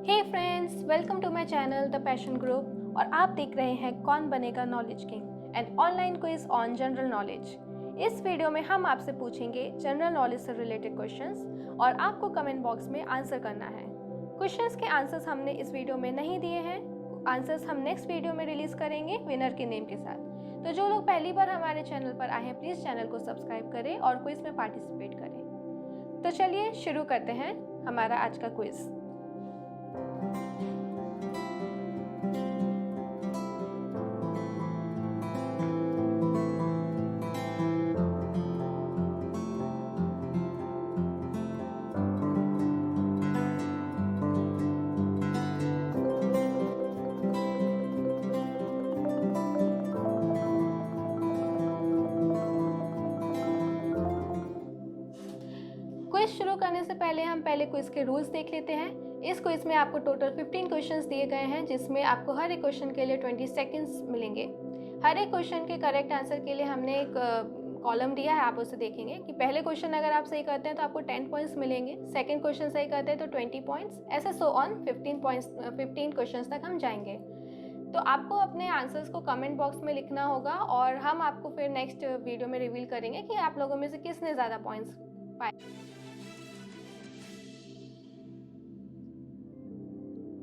Hey friends, welcome to my channel the passion group और आप देख रहे हैं कौन बनेगा knowledge king and online quiz on general knowledge. इस वीडियो में हम आपसे पूछेंगे जनरल नॉलेज से रिलेटेड क्वेश्चंस और आपको कमेंट बॉक्स में आंसर करना है। क्वेश्चंस के आंसर्स हमने इस वीडियो में नहीं दिए हैं, आंसर्स हम नेक्स्ट वीडियो में रिलीज करेंगे विनर के नेम के साथ। तो जो लोग पहली बार हमारे चैनल पर आए हैं प्लीज़ चैनल को सब्सक्राइब करें और क्विज में पार्टिसिपेट करें। तो चलिए शुरू करते हैं हमारा आज का क्विज। क्विज शुरू करने से पहले हम पहले क्विज के रूल्स देख लेते हैं। इस क्विज में आपको टोटल 15 क्वेश्चंस दिए गए हैं, जिसमें आपको हर एक क्वेश्चन के लिए 20 सेकंड्स मिलेंगे। हर एक क्वेश्चन के करेक्ट आंसर के लिए हमने एक कॉलम दिया है, आप उसे देखेंगे कि पहले क्वेश्चन अगर आप सही करते हैं तो आपको 10 पॉइंट्स मिलेंगे, सेकंड क्वेश्चन सही करते हैं तो 20 पॉइंट्स, ऐसे सो ऑन 15 क्वेश्चंस तक हम जाएंगे। तो आपको अपने आंसर्स को कमेंट बॉक्स में लिखना होगा और हम आपको फिर नेक्स्ट वीडियो में रिवील करेंगे कि आप लोगों में से किसने ज़्यादा पॉइंट्स पाए।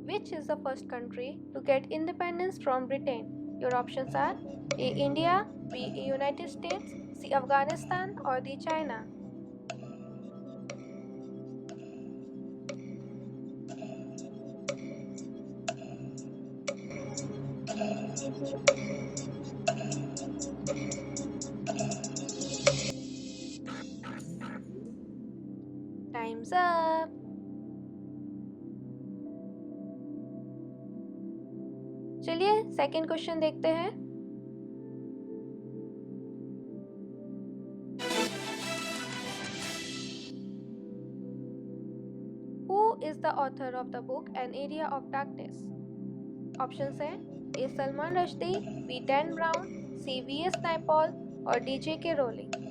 Which is the first country to get independence from Britain? Your options are A. India, B. United States, C. Afghanistan or D. China. Time's up. चलिए सेकंड क्वेश्चन देखते हैं। Who is the author of the book An Area of Darkness? Options हैं A. Salman Rushdie, B. Dan brown, C. V.S. Naipaul और D. J.K. Rolling.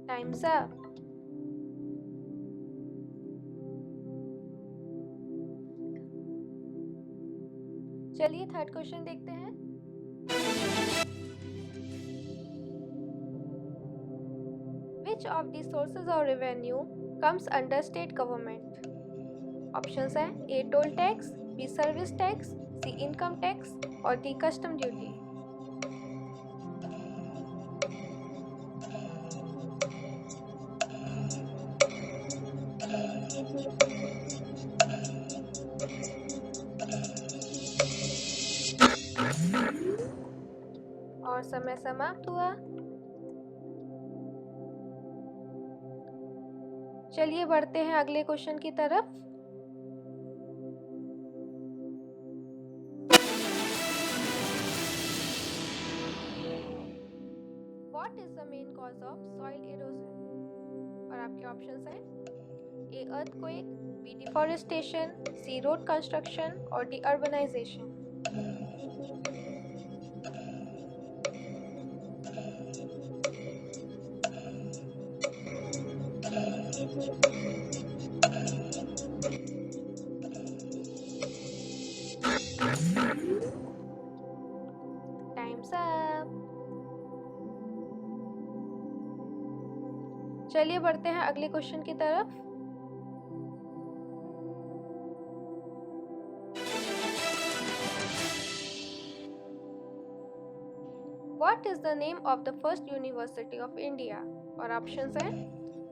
Times up. चलिए third question देखते हैं। Which of these sources of revenue comes under state government? Options हैं A. Toll tax, B. Service tax, C. Income tax और D. Custom duty. और समय समाप्त हुआ। चलिए बढ़ते हैं अगले क्वेश्चन की तरफ। What is the main cause of soil erosion? और आपके ऑप्शंस हैं A. earthquake, B. deforestation, C. road construction और D. urbanization। Times up. चलिए बढ़ते हैं अगले क्वेश्चन की तरफ। What is the name of the first university of India? और ऑप्शंस हैं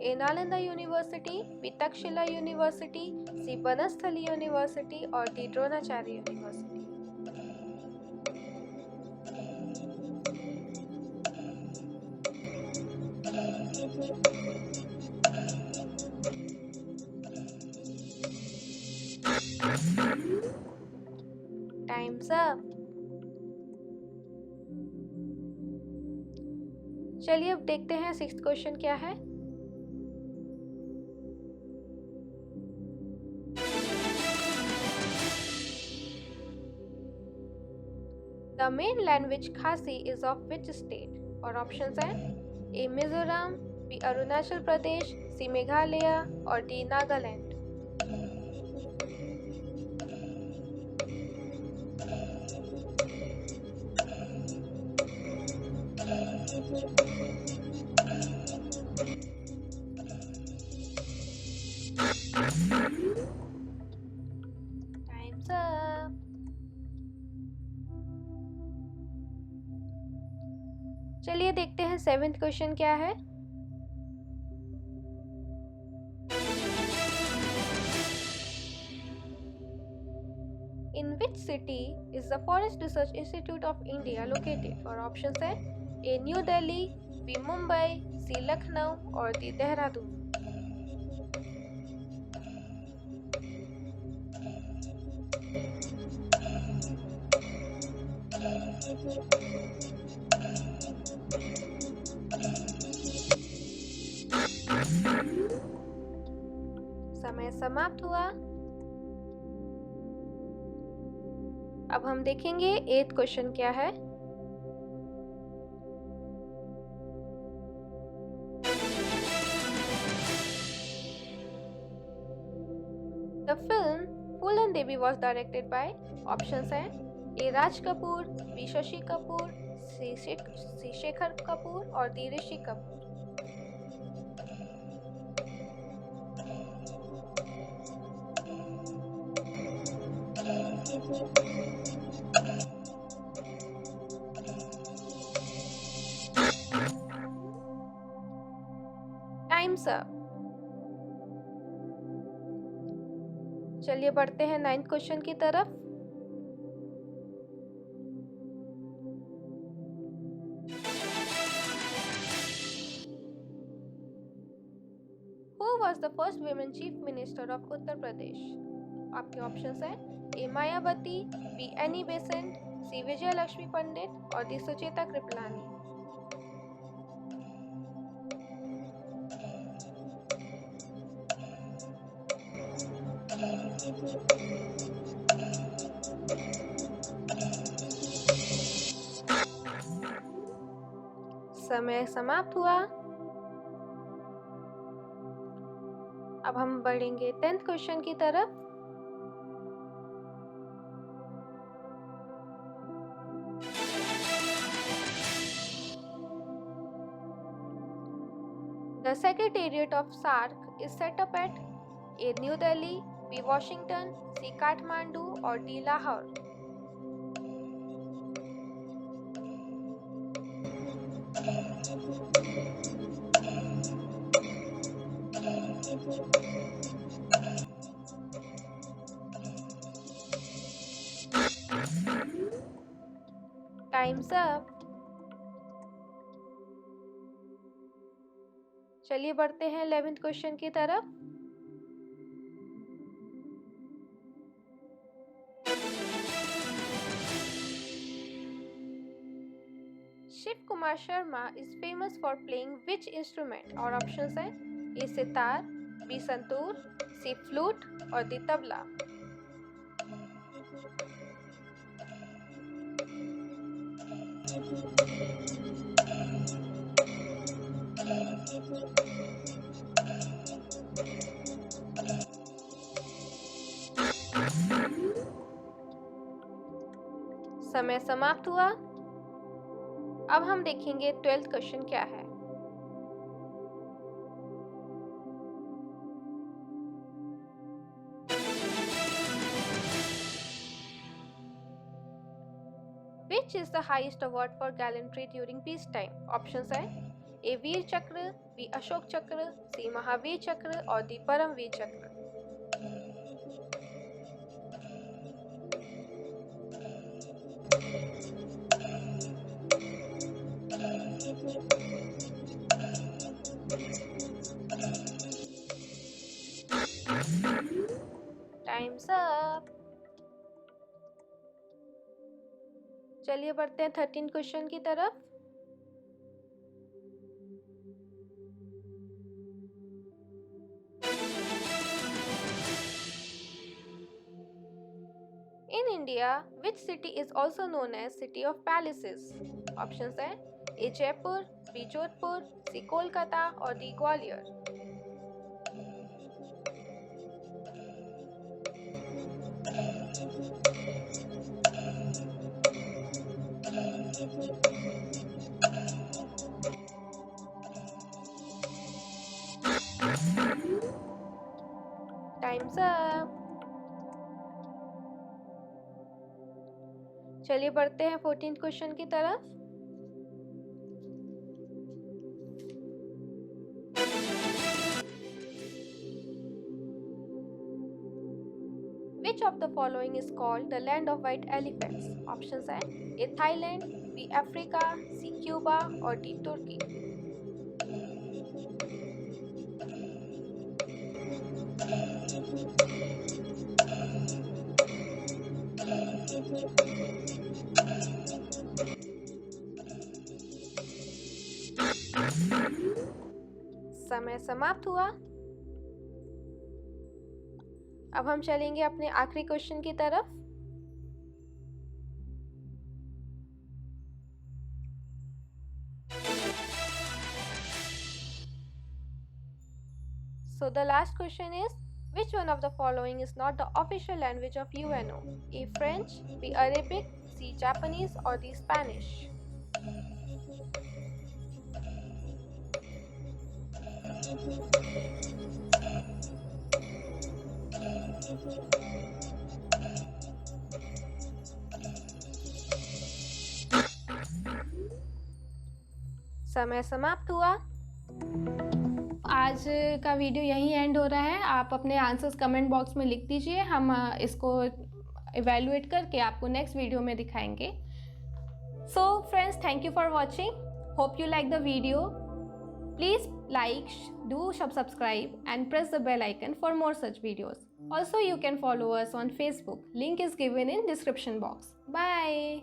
A. Nalanda university, B. Takshashila university, C. Banasthali university और D. Dronacharya university. Times up. चलिए अब देखते हैं सिक्स्थ क्वेश्चन क्या है। द मेन लैंग्वेज खासी इज ऑफ विच स्टेट? और ऑप्शंस हैं ए मिजोरम, बी अरुणाचल प्रदेश, सी मेघालय और डी नागालैंड। Times up. चलिए देखते हैं 7th क्वेश्चन क्या है। In which city is the forest research institute of India located? और ऑप्शंस है A New Delhi, B Mumbai, C Lucknow और डी देहरादून। समय समाप्त हुआ। अब हम देखेंगे 8th क्वेश्चन क्या है। The film Phool and Devi was directed by. Options हैं A Raj Kapoor, B Shashi Kapoor, C Shekhar Kapoor और D Rishi Kapoor. Times up. चलिए बढ़ते हैं 9th क्वेश्चन की तरफ। Who was the first women chief minister of Uttar Pradesh? आपके ऑप्शंस हैं ए मायावती, बी एनी बेसेंट, सी विजय लक्ष्मी पंडित और डी सुचेता कृपलानी। समय समाप्त हुआ। अब हम बढ़ेंगे 10th क्वेश्चन की तरफ। The Secretariat of SAARC is set up at A. New Delhi, B. Washington, C. Kathmandu और D. Lahore। Times up. चलिए बढ़ते हैं 11th क्वेश्चन की तरफ। Shiv Kumar Sharma is famous for playing which instrument? और ऑप्शंस हैं A sitar, B santoor, C flute और D tabla. समय समाप्त हुआ। अब हम देखेंगे 12th क्वेश्चन क्या है। Which is the highest award for gallantry during peacetime? Options हैं ए वीर चक्र, बी अशोक चक्र, सी महावीर चक्र और डी परमवीर चक्र। Times up. चलिए बढ़ते हैं 13 क्वेश्चन की तरफ। In India, which city is also known as City of Palaces? Options है A. Jaipur, B. Jodhpur, C. Kolkata और D. Gwalior. Time's up. चलिए बढ़ते हैं 14th क्वेश्चन की तरफ. Which of the following is called the land of white elephants? Options है A. Thailand, B. Africa, C. Cuba और D. Turkey. समय समाप्त हुआ. अब हम चलेंगे अपने आखिरी क्वेश्चन की तरफ. So the last question is, which one of the following is not the official language of UNO? A. French, B. Arabic, C. Japanese or D. Spanish? समय समाप्त हुआ. आज का वीडियो यहीं एंड हो रहा है. आप अपने आंसर्स कमेंट बॉक्स में लिख दीजिए. हम इसको इवैल्यूएट करके आपको नेक्स्ट वीडियो में दिखाएंगे. So friends, thank you for watching. Hope you like the video. Please like, do subscribe and press the bell icon for more such videos. Also, you can follow us on Facebook. Link is given in description box. Bye.